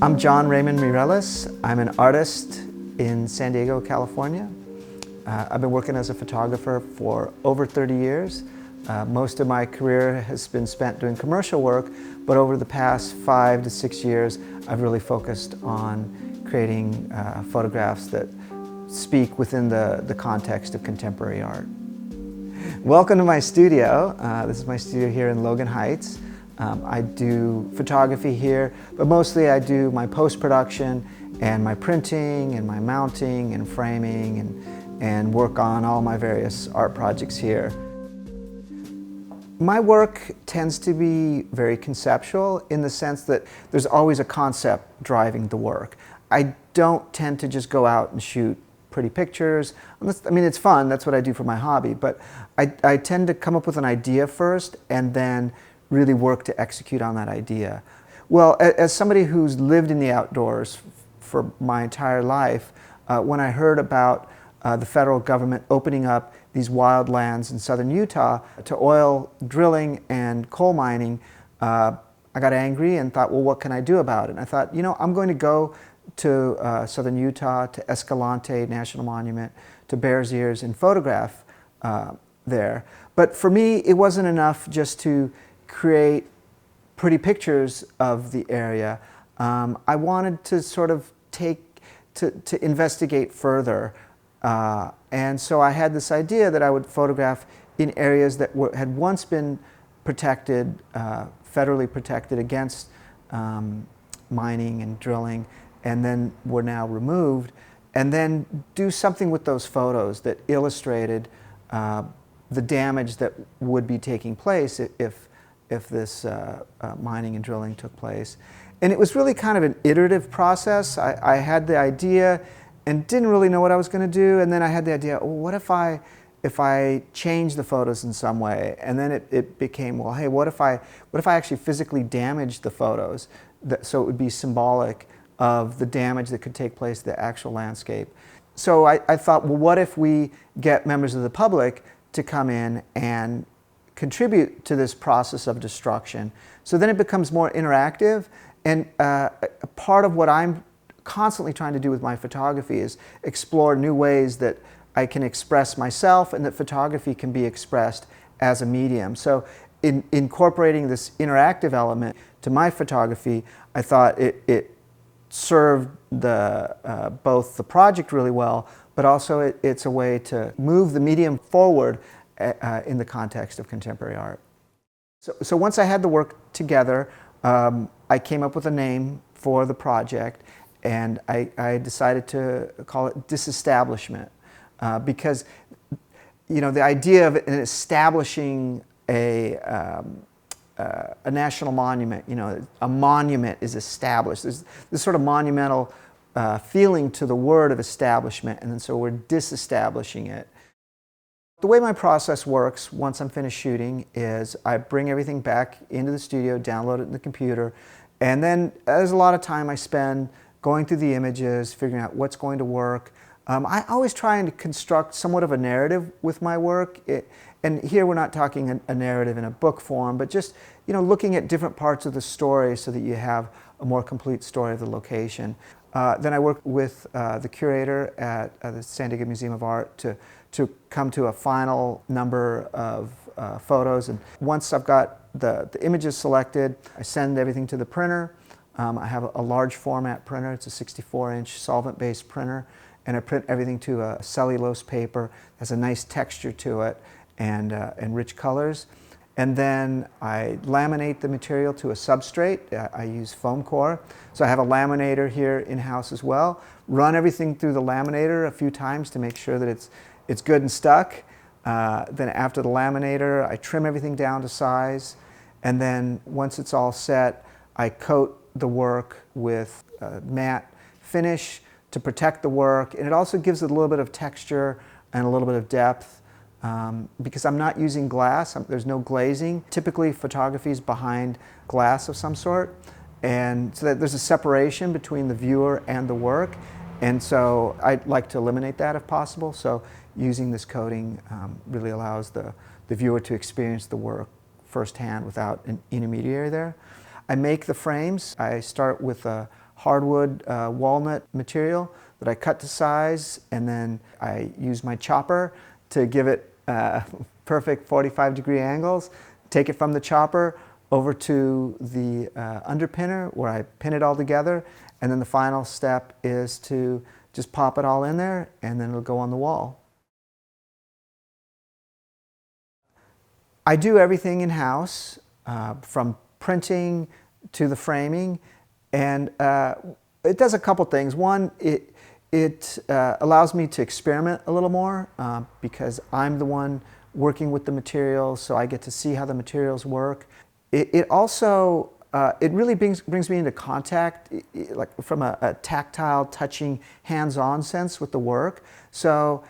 I'm John Raymond Mireles. I'm an artist in San Diego, California. I've been working as a photographer for over 30 years. Most of my career has been spent doing commercial work, but over the past 5 to 6 years, I've really focused on creating photographs that speak within the context of contemporary art. Welcome to my studio. This is my studio here in Logan Heights. I do photography here, but mostly I do my post-production and my printing and my mounting and framing and work on all my various art projects here. My work tends to be very conceptual in the sense that there's always a concept driving the work. I don't tend to just go out and shoot pretty pictures. I mean, it's fun, that's what I do for my hobby, but I tend to come up with an idea first and then really work to execute on that idea. Well, as somebody who's lived in the outdoors for my entire life, when I heard about the federal government opening up these wild lands in southern Utah to oil drilling and coal mining, I got angry and thought, well, what can I do about it? And I thought, you know, I'm going to go to southern Utah, to Escalante National Monument, to Bears Ears and photograph there. But for me, it wasn't enough just to create pretty pictures of the area. I wanted to sort of to investigate further. And so I had this idea that I would photograph in areas that had once been protected, federally protected against mining and drilling, and then were now removed, and then do something with those photos that illustrated the damage that would be taking place if this mining and drilling took place. And it was really kind of an iterative process. I had the idea and didn't really know what I was going to do, and then I had the idea, well, what if I change the photos in some way? And then it became, well, hey, what if I actually physically damaged the photos so it would be symbolic of the damage that could take place to the actual landscape? So I thought, well, what if we get members of the public to come in and contribute to this process of destruction? So then it becomes more interactive, and part of what I'm constantly trying to do with my photography is explore new ways that I can express myself and that photography can be expressed as a medium. So in incorporating this interactive element to my photography, I thought it served both the project really well, but also it's a way to move the medium forward in the context of contemporary art. So once I had the work together, I came up with a name for the project, and I decided to call it Disestablishment, because, you know, the idea of establishing a national monument, you know, a monument is established. There's this sort of monumental feeling to the word of establishment, and then so we're disestablishing it. The way my process works once I'm finished shooting is I bring everything back into the studio, download it in the computer, and then there's a lot of time I spend going through the images, figuring out what's going to work. I always try and construct somewhat of a narrative with my work. And here we're not talking a narrative in a book form, but just, you know, looking at different parts of the story so that you have a more complete story of the location. Then I work with the curator at the San Diego Museum of Art to come to a final number of photos. And once I've got the images selected, I send everything to the printer. I have a large format printer. It's a 64-inch solvent-based printer, and I print everything to a cellulose paper. It has a nice texture to it and rich colors. And then I laminate the material to a substrate. I use foam core. So I have a laminator here in-house as well. Run everything through the laminator a few times to make sure that it's good and stuck. Then after the laminator, I trim everything down to size. And then once it's all set, I coat the work with matte finish to protect the work. And it also gives it a little bit of texture and a little bit of depth. Because I'm not using glass, there's no glazing. Typically photography is behind glass of some sort, and so that there's a separation between the viewer and the work, and so I like to eliminate that if possible. So using this coating really allows the viewer to experience the work firsthand without an intermediary there. I make the frames. I start with a hardwood walnut material that I cut to size, and then I use my chopper to give it perfect 45-degree angles, take it from the chopper over to the underpinner where I pin it all together, and then the final step is to just pop it all in there, and then it'll go on the wall. I do everything in-house, from printing to the framing, and it does a couple things. One, it allows me to experiment a little more because I'm the one working with the materials, so I get to see how the materials work. It also it really brings me into contact, like from a tactile, touching, hands-on sense with the work. So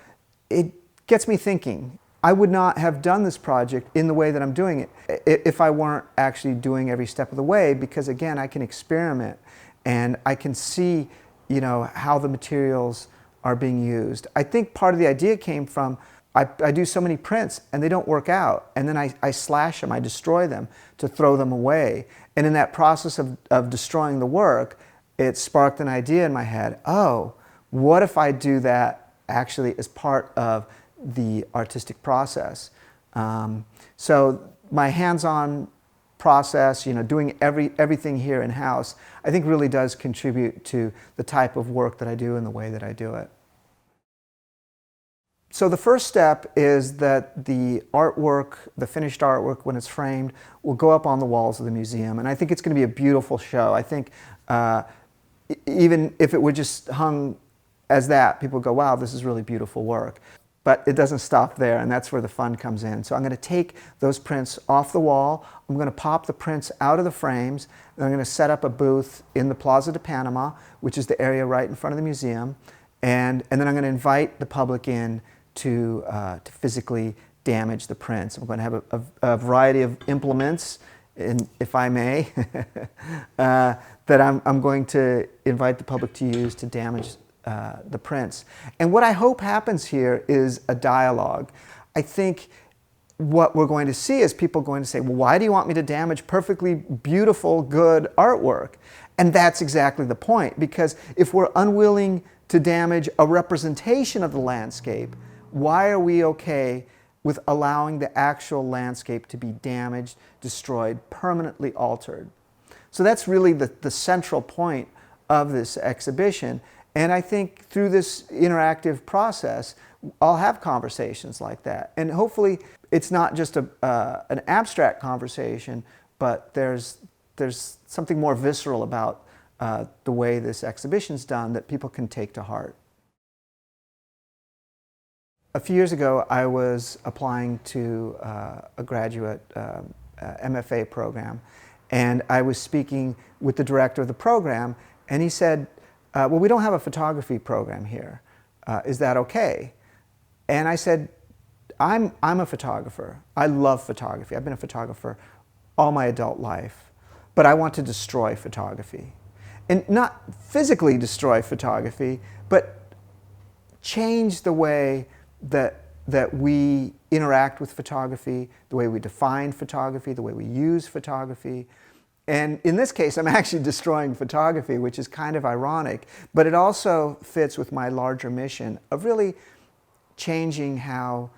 it gets me thinking. I would not have done this project in the way that I'm doing it if I weren't actually doing every step of the way, because again, I can experiment and I can see, you know, how the materials are being used. I think part of the idea came from I do so many prints and they don't work out, and then I slash them, I destroy them to throw them away. And in that process of destroying the work, it sparked an idea in my head. Oh, what if I do that actually as part of the artistic process? So my hands-on process, you know, doing everything here in-house, I think really does contribute to the type of work that I do and the way that I do it. So the first step is that the artwork, the finished artwork, when it's framed, will go up on the walls of the museum. And I think it's going to be a beautiful show. I think even if it were just hung as that, people go, wow, this is really beautiful work. But it doesn't stop there, and that's where the fun comes in. So I'm going to take those prints off the wall, I'm going to pop the prints out of the frames, and I'm going to set up a booth in the Plaza de Panama, which is the area right in front of the museum, and then I'm going to invite the public in to physically damage the prints. I'm going to have a variety of implements, if I may, that I'm going to invite the public to use to damage the prints. And what I hope happens here is a dialogue. I think what we're going to see is people going to say, well, why do you want me to damage perfectly beautiful, good artwork? And that's exactly the point, because if we're unwilling to damage a representation of the landscape, why are we okay with allowing the actual landscape to be damaged, destroyed, permanently altered? So that's really the central point of this exhibition. And I think through this interactive process, I'll have conversations like that. And hopefully it's not just an abstract conversation, but there's something more visceral about the way this exhibition's done that people can take to heart. A few years ago, I was applying to a graduate MFA program, and I was speaking with the director of the program, and he said, well, we don't have a photography program here. Is that okay? And I said, I'm a photographer. I love photography. I've been a photographer all my adult life, but I want to destroy photography. And not physically destroy photography, but change the way that we interact with photography, the way we define photography, the way we use photography. And in this case, I'm actually destroying photography, which is kind of ironic, but it also fits with my larger mission of really changing how,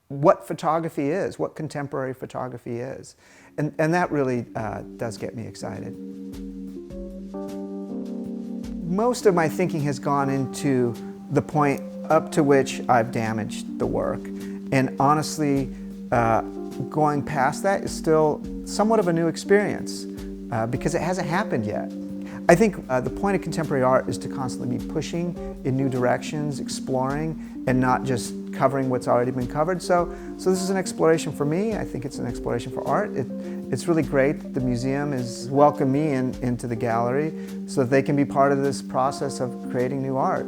what photography is, what contemporary photography is. And that really does get me excited. Most of my thinking has gone into the point up to which I've damaged the work. And honestly, going past that is still somewhat of a new experience because it hasn't happened yet. I think the point of contemporary art is to constantly be pushing in new directions, exploring, and not just covering what's already been covered. So this is an exploration for me. I think it's an exploration for art. It's really great that the museum has welcomed me into the gallery so that they can be part of this process of creating new art.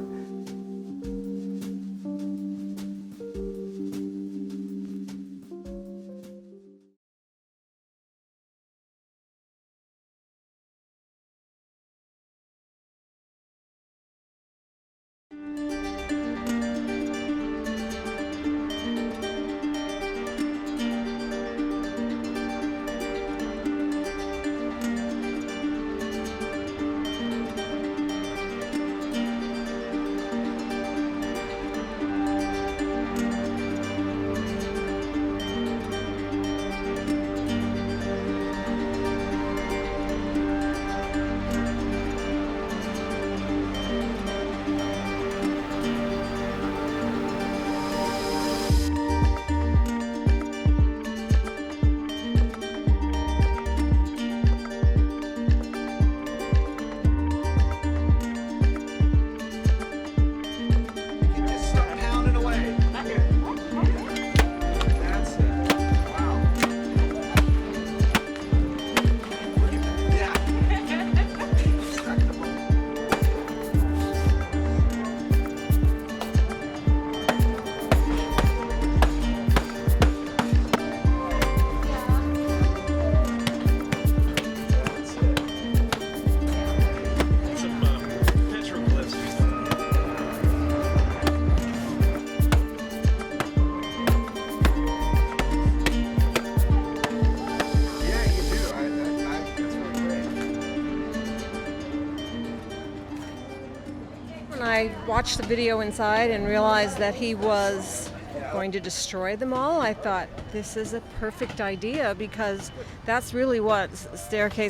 I watched the video inside and realized that he was going to destroy them all, I thought this is a perfect idea, because that's really what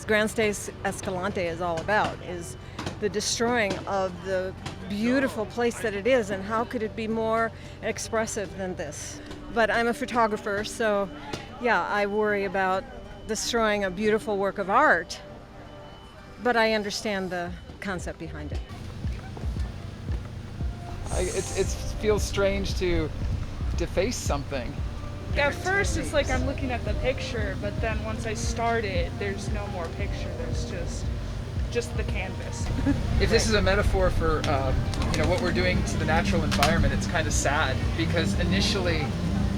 Grand Staircase Escalante is all about, is the destroying of the beautiful place that it is, and how could it be more expressive than this? But I'm a photographer, so yeah, I worry about destroying a beautiful work of art, but I understand the concept behind it. It feels strange to deface something. At first it's like I'm looking at the picture, but then once I start it, there's no more picture, there's just the canvas. If this is a metaphor for what we're doing to the natural environment, it's kind of sad, because initially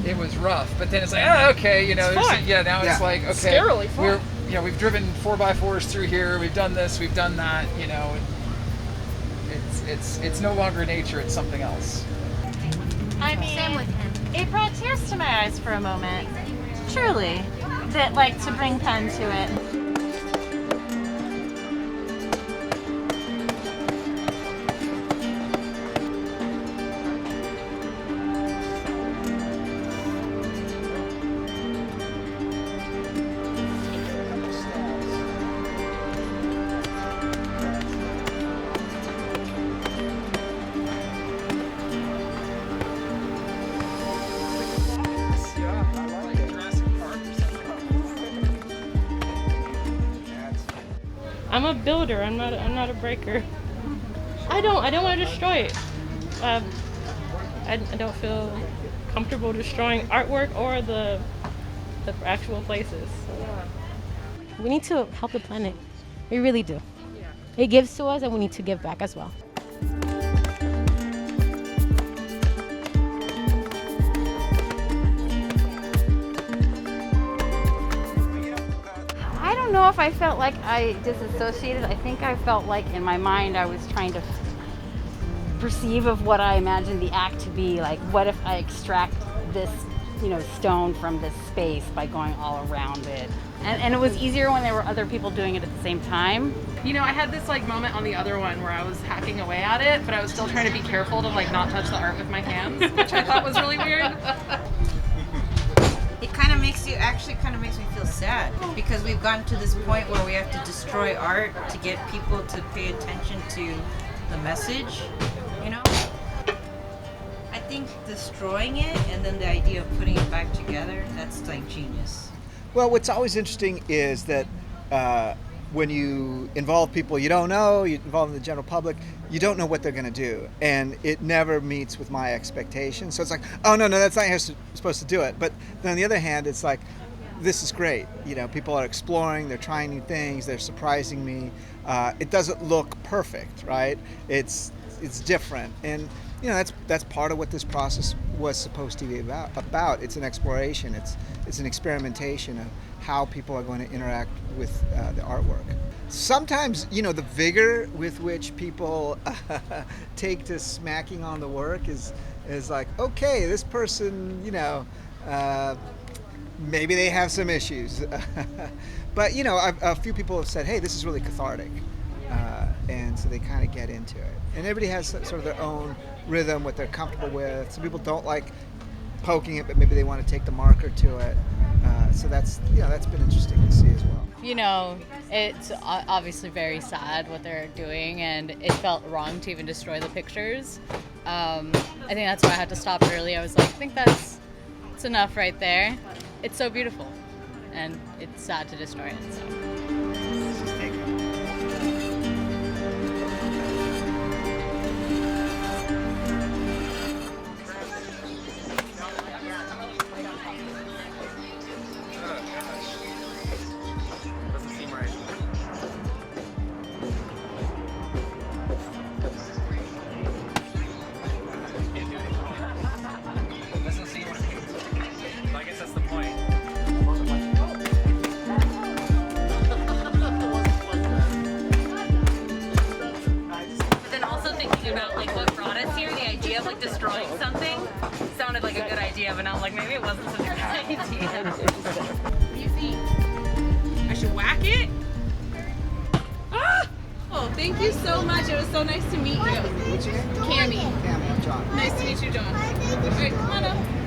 it was rough, but then it's like, okay, It's like, okay, scarily fun. we've driven 4x4s through here, we've done this, we've done that, it's no longer nature, it's something else. I mean, it brought tears to my eyes for a moment. Truly. That, like, to bring pen to it. I'm a builder. I'm not a breaker. I don't want to destroy it. I don't feel comfortable destroying artwork or the actual places. We need to help the planet. We really do. It gives to us, and we need to give back as well. I don't know if I felt like I disassociated. I think I felt like in my mind I was trying to perceive of what I imagined the act to be. Like, what if I extract this, stone from this space by going all around it? And it was easier when there were other people doing it at the same time. I had this moment on the other one where I was hacking away at it, but I was still trying to be careful to not touch the art with my hands, which I thought was really weird. It kind of makes me feel sad, because we've gotten to this point where we have to destroy art to get people to pay attention to the message, I think destroying it and then the idea of putting it back together, that's like genius. Well, what's always interesting is that when you involve people you don't know, you involve the general public, you don't know what they're going to do, and it never meets with my expectations. So it's like, oh no, that's not how you're supposed to do it. But then on the other hand, it's like, this is great. People are exploring, they're trying new things, they're surprising me. It doesn't look perfect, right? It's different, and that's part of what this process was supposed to be about. It's an exploration. It's an experimentation of how people are going to interact with the artwork. Sometimes, the vigor with which people take to smacking on the work is like, okay, this person, maybe they have some issues. But, a few people have said, hey, this is really cathartic. And so they kind of get into it. And everybody has sort of their own rhythm, what they're comfortable with. Some people don't like poking it, but maybe they want to take the marker to it. So that's been interesting to see as well. It's obviously very sad what they're doing, and it felt wrong to even destroy the pictures. I think that's why I had to stop early. I was like, I think it's enough right there. It's so beautiful, and it's sad to destroy it. So. Destroying something sounded like a good idea, but now I'm like, maybe it wasn't such a good idea. What do you think? I should whack it? Ah! Oh, Thank you so much. It was so nice to meet you. What's your name? Cammy. Cammy, I'm John. Nice to meet you, John. All right, come on up.